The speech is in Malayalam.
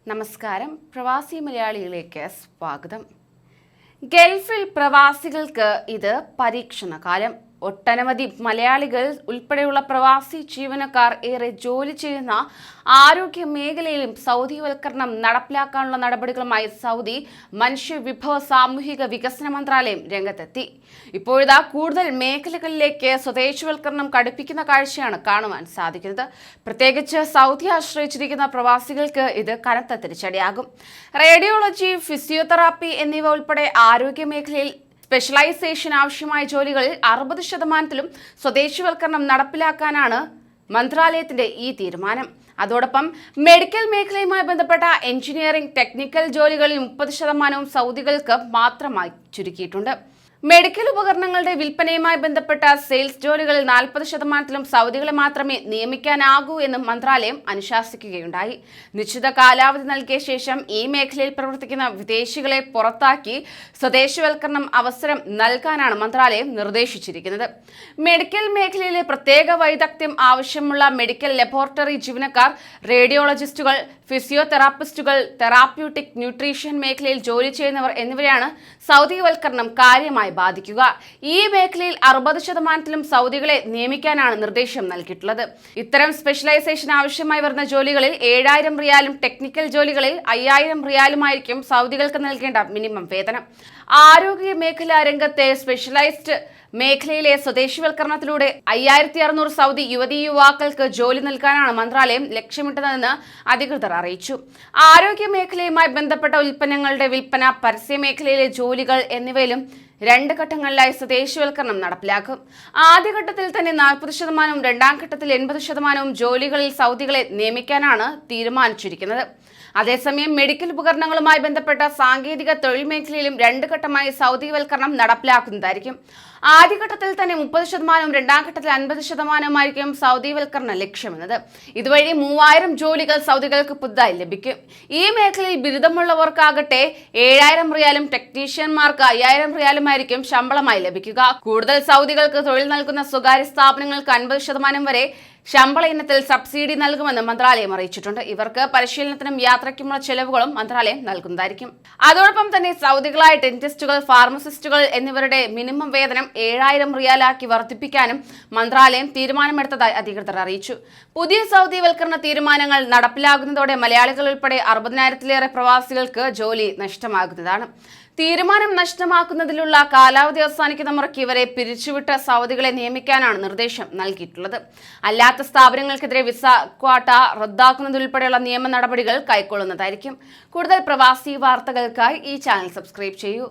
നമസ്കാരം. പ്രവാസി മലയാളികളിലേക്ക് സ്വാഗതം. ഗൾഫിൽ പ്രവാസികൾക്ക് ഇത് പരീക്ഷണ കാലം. ഒട്ടനവധി മലയാളികൾ ഉൾപ്പെടെയുള്ള പ്രവാസി ജീവനക്കാർ ഏറെ ജോലി ചെയ്യുന്ന ആരോഗ്യ മേഖലയിലും സൗദിവൽക്കരണം നടപ്പിലാക്കാനുള്ള നടപടികളുമായി സൗദി മനുഷ്യവിഭവ സാമൂഹിക വികസന മന്ത്രാലയം രംഗത്തെത്തി. ഇപ്പോഴിതാ കൂടുതൽ മേഖലകളിലേക്ക് സ്വദേശിവൽക്കരണം കടുപ്പിക്കുന്ന കാഴ്ചയാണ് കാണുവാൻ സാധിക്കുന്നത്. പ്രത്യേകിച്ച് സൗദി ആശ്രയിച്ചിരിക്കുന്ന പ്രവാസികൾക്ക് ഇത് കനത്ത തിരിച്ചടിയാകും. റേഡിയോളജി, ഫിസിയോതെറാപ്പി എന്നിവ ഉൾപ്പെടെ ആരോഗ്യ മേഖലയിൽ സ്പെഷ്യലൈസേഷൻ ആവശ്യമായ ജോലികളിൽ 60% സ്വദേശിവൽക്കരണം നടപ്പിലാക്കാനാണ് മന്ത്രാലയത്തിന്റെ ഈ തീരുമാനം. അതോടൊപ്പം മെഡിക്കൽ മേഖലയുമായി ബന്ധപ്പെട്ട എഞ്ചിനീയറിംഗ്, ടെക്നിക്കൽ ജോലികളിൽ 30% സൗദികൾക്ക് മാത്രമായി ചുരുക്കിയിട്ടുണ്ട്. മെഡിക്കൽ ഉപകരണങ്ങളുടെ വിൽപ്പനയുമായി ബന്ധപ്പെട്ട സെയിൽസ് ജോലികളിൽ 40% സൗദികളെ മാത്രമേ നിയമിക്കാനാകൂ എന്നും മന്ത്രാലയം അനുശാസിക്കുകയുണ്ടായി. നിശ്ചിത കാലാവധി നൽകിയ ശേഷം ഈ മേഖലയിൽ പ്രവർത്തിക്കുന്ന വിദേശികളെ പുറത്താക്കി സ്വദേശിവൽക്കരണം അവസരം നൽകാനാണ് മന്ത്രാലയം നിർദ്ദേശിച്ചിരിക്കുന്നത്. മെഡിക്കൽ മേഖലയിലെ പ്രത്യേക വൈദഗ്ധ്യം ആവശ്യമുള്ള മെഡിക്കൽ ലബോറട്ടറി ജീവനക്കാർ, റേഡിയോളജിസ്റ്റുകൾ, ഫിസിയോതെറാപ്പിസ്റ്റുകൾ, തെറാപ്യൂട്ടിക്, ന്യൂട്രീഷൻ മേഖലയിൽ ജോലി ചെയ്യുന്നവർ എന്നിവരെയാണ് സൗദിവൽക്കരണം കാര്യമായി ബാധിക്കുക. ഈ മേഖലയിൽ 60% സൗദികളെ നിയമിക്കാനാണ് നിർദ്ദേശം നൽകിയിട്ടുള്ളത്. ഇത്തരം സ്പെഷ്യലൈസേഷൻ ആവശ്യമായി വരുന്ന ജോലികളിൽ 7000 റിയാലും ടെക്നിക്കൽ ജോലികളിൽ 5000 റിയാലുമായിരിക്കും സൗദികൾക്ക് നൽകേണ്ട മിനിമം വേതനം. ആരോഗ്യ മേഖലാ രംഗത്തെ സ്പെഷ്യലൈസ്ഡ് മേഖലയിലെ സ്വദേശിവൽക്കരണത്തിലൂടെ 5600 സൗദി യുവതീ-യുവാക്കൾക്ക് ജോലി നൽകാനാണ് മന്ത്രാലയം ലക്ഷ്യമിട്ടതെന്ന് അധികൃതർ അറിയിച്ചു. ആരോഗ്യ മേഖലയുമായി ബന്ധപ്പെട്ട ഉൽപ്പന്നങ്ങളുടെ വിൽപ്പന, പരസ്യ മേഖലയിലെ ജോലികൾ എന്നിവയിലും 2 ഘട്ടങ്ങളിലായി സ്വദേശിവൽക്കരണം നടപ്പിലാക്കും. ആദ്യഘട്ടത്തിൽ തന്നെ 40%, രണ്ടാം ഘട്ടത്തിൽ 80% ജോലികളിൽ സൗദികളെ നിയമിക്കാനാണ് തീരുമാനിച്ചിരിക്കുന്നത്. അതേസമയം മെഡിക്കൽ ഉപകരണങ്ങളുമായി ബന്ധപ്പെട്ട സാങ്കേതിക തൊഴിൽ മേഖലയിലും 2 ഘട്ടമായി സൗദിവൽക്കരണം നടപ്പിലാക്കുന്നതായിരിക്കും. ആദ്യഘട്ടത്തിൽ തന്നെ 30%, രണ്ടാം ഘട്ടത്തിൽ 50%ആയിരിക്കും സൗദിവൽക്കരണം ലക്ഷ്യമെന്നത്. ഇതുവഴി 3000 ജോലികൾ സൗദികൾക്ക് പുതുതായി ലഭിക്കും. ഈ മേഖലയിൽ ബിരുദമുള്ളവർക്കാകട്ടെ 7000 റിയാലും ടെക്നീഷ്യന്മാർക്ക് 5000 റിയാലുമായിരിക്കും ശമ്പളമായി ലഭിക്കുക. കൂടുതൽ സൗദികൾക്ക് തൊഴിൽ നൽകുന്ന സ്വകാര്യ സ്ഥാപനങ്ങൾക്ക് 50% വരെ ശമ്പള ഇനത്തിൽ സബ്സിഡി നൽകുമെന്ന് മന്ത്രാലയം അറിയിച്ചിട്ടുണ്ട്. ഇവർക്ക് പരിശീലനത്തിനും യാത്രയ്ക്കുമുള്ള ചെലവുകളും മന്ത്രാലയം നൽകുന്നതായിരിക്കും. അതോടൊപ്പം തന്നെ സൗദികളായ ഡെന്റിസ്റ്റുകൾ, ഫാർമസിസ്റ്റുകൾ എന്നിവരുടെ മിനിമം വേതനം 7000 റിയാലാക്കി വർദ്ധിപ്പിക്കാനും മന്ത്രാലയം തീരുമാനമെടുത്തതായി അധികൃതർ അറിയിച്ചു. പുതിയ സൗദിവൽക്കരണ തീരുമാനങ്ങൾ നടപ്പിലാകുന്നതോടെ മലയാളികൾ ഉൾപ്പെടെ 60,000-ലേറെ പ്രവാസികൾക്ക് ജോലി നഷ്ടമാകുന്നതാണ്. തീരുമാനം നഷ്ടമാക്കുന്നതിലുള്ള കാലാവധി അവസാനിക്കുന്ന മുറയ്ക്ക് ഇവരെ പിരിച്ചുവിട്ട സൗദികളെ നിയമിക്കാനാണ് നിർദ്ദേശം നൽകിയിട്ടുള്ളത്. അല്ലാത്ത സ്ഥാപനങ്ങൾക്കെതിരെ വിസ ക്വാട്ട റദ്ദാക്കുന്നതുൾപ്പെടെയുള്ള നിയമ നടപടികൾ കൈക്കൊള്ളുന്നതായിരിക്കും. കൂടുതൽ പ്രവാസി വാർത്തകൾക്കായി ഈ ചാനൽ സബ്സ്ക്രൈബ് ചെയ്യൂ.